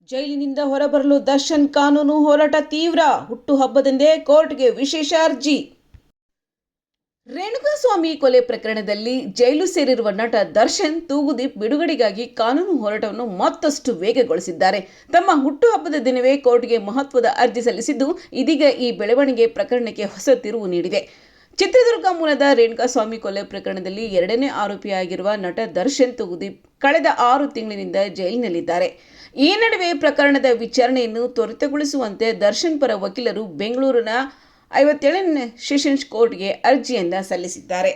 ಜೈಲಿನಿಂದ ಹೊರಬರಲು ದರ್ಶನ್ ಕಾನೂನು ಹೋರಾಟ ತೀವ್ರ. ಹುಟ್ಟುಹಬ್ಬದಂದೇ ಕೋರ್ಟ್ಗೆ ವಿಶೇಷ ಅರ್ಜಿ. ರೇಣುಕಾಸ್ವಾಮಿ ಕೊಲೆ ಪ್ರಕರಣದಲ್ಲಿ ಜೈಲು ಸೇರಿರುವ ನಟ ದರ್ಶನ್ ತೂಗುದೀಪ್ ಬಿಡುಗಡೆಗಾಗಿ ಕಾನೂನು ಹೋರಾಟವನ್ನು ಮತ್ತಷ್ಟು ವೇಗಗೊಳಿಸಿದ್ದಾರೆ. ತಮ್ಮ ಹುಟ್ಟುಹಬ್ಬದ ದಿನವೇ ಕೋರ್ಟ್ಗೆ ಮಹತ್ವದ ಅರ್ಜಿ ಸಲ್ಲಿಸಿದ್ದು, ಇದೀಗ ಈ ಬೆಳವಣಿಗೆ ಪ್ರಕರಣಕ್ಕೆ ಹೊಸ ತಿರುವು ನೀಡಿದೆ. ಚಿತ್ರದುರ್ಗ ಮೂಲದ ರೇಣುಕಾಸ್ವಾಮಿ ಕೊಲೆ ಪ್ರಕರಣದಲ್ಲಿ ಎರಡನೇ ಆರೋಪಿಯಾಗಿರುವ ನಟ ದರ್ಶನ್ ತೂಗುದೀಪ್ ಕಳೆದ 6 ತಿಂಗಳಿನಿಂದ ಜೈಲಿನಲ್ಲಿದ್ದಾರೆ. ಈ ನಡುವೆ ಪ್ರಕರಣದ ವಿಚಾರಣೆಯನ್ನು ತ್ವರಿತಗೊಳಿಸುವಂತೆ ದರ್ಶನ್ ಪರ ವಕೀಲರು ಬೆಂಗಳೂರಿನ 57ನೇ ಸೆಷನ್ಸ್ ಕೋರ್ಟ್ಗೆ ಅರ್ಜಿಯನ್ನು ಸಲ್ಲಿಸಿದ್ದಾರೆ.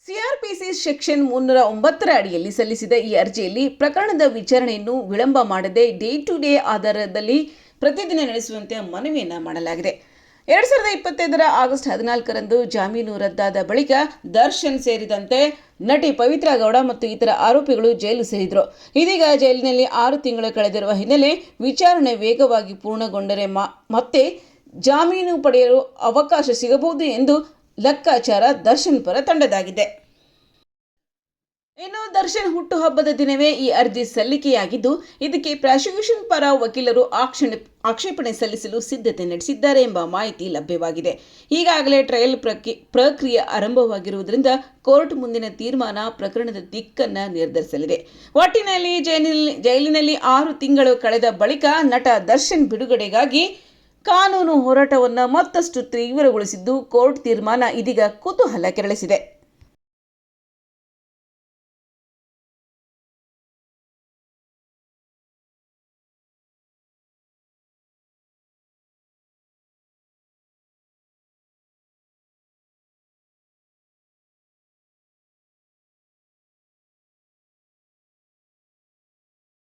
ಸಿಆರ್ಪಿಸಿ ಸೆಕ್ಷನ್ 309 ಅಡಿಯಲ್ಲಿ ಸಲ್ಲಿಸಿದ ಈ ಅರ್ಜಿಯಲ್ಲಿ ಪ್ರಕರಣದ ವಿಚಾರಣೆಯನ್ನು ವಿಳಂಬ ಮಾಡದೆ ಡೇ ಟು ಡೇ ಆಧಾರದಲ್ಲಿ ಪ್ರತಿದಿನ ನಡೆಸುವಂತೆ ಮನವಿಯನ್ನು ಮಾಡಲಾಗಿದೆ. 2025 ಆಗಸ್ಟ್ 14ರಂದು ಜಾಮೀನು ರದ್ದಾದ ಬಳಿಕ ದರ್ಶನ್ ಸೇರಿದಂತೆ ನಟಿ ಪವಿತ್ರಾ ಗೌಡ ಮತ್ತು ಇತರ ಆರೋಪಿಗಳು ಜೈಲು ಸೇರಿದರು. ಇದೀಗ ಜೈಲಿನಲ್ಲಿ 6 ತಿಂಗಳು ಕಳೆದಿರುವ ಹಿನ್ನೆಲೆ ವಿಚಾರಣೆ ವೇಗವಾಗಿ ಪೂರ್ಣಗೊಂಡರೆ ಮತ್ತೆ ಜಾಮೀನು ಪಡೆಯಲು ಅವಕಾಶ ಸಿಗಬಹುದು ಎಂದು ಲೆಕ್ಕಾಚಾರ ದರ್ಶನ್ ಪರ ತಂಡದಾಗಿದೆ. ಇನ್ನು ದರ್ಶನ್ ಹುಟ್ಟುಹಬ್ಬದ ದಿನವೇ ಈ ಅರ್ಜಿ ಸಲ್ಲಿಕೆಯಾಗಿದ್ದು, ಇದಕ್ಕೆ ಪ್ರಾಸಿಕ್ಯೂಷನ್ ಪರ ವಕೀಲರು ಆಕ್ಷೇಪಣೆ ಸಲ್ಲಿಸಲು ಸಿದ್ಧತೆ ನಡೆಸಿದ್ದಾರೆ ಎಂಬ ಮಾಹಿತಿ ಲಭ್ಯವಾಗಿದೆ. ಈಗಾಗಲೇ ಟ್ರಯಲ್ ಪ್ರಕ್ರಿಯೆ ಆರಂಭವಾಗಿರುವುದರಿಂದ ಕೋರ್ಟ್ ಮುಂದಿನ ತೀರ್ಮಾನ ಪ್ರಕರಣದ ದಿಕ್ಕನ್ನು ನಿರ್ಧರಿಸಲಿದೆ. ಒಟ್ಟಿನಲ್ಲಿ ಜೈಲಿನಲ್ಲಿ 6 ತಿಂಗಳು ಕಳೆದ ಬಳಿಕ ನಟ ದರ್ಶನ್ ಬಿಡುಗಡೆಗಾಗಿ ಕಾನೂನು ಹೋರಾಟವನ್ನು ಮತ್ತಷ್ಟು ತೀವ್ರಗೊಳಿಸಿದ್ದು, ಕೋರ್ಟ್ ತೀರ್ಮಾನ ಇದೀಗ ಕುತೂಹಲ ಕೆರಳಿಸಿದೆ.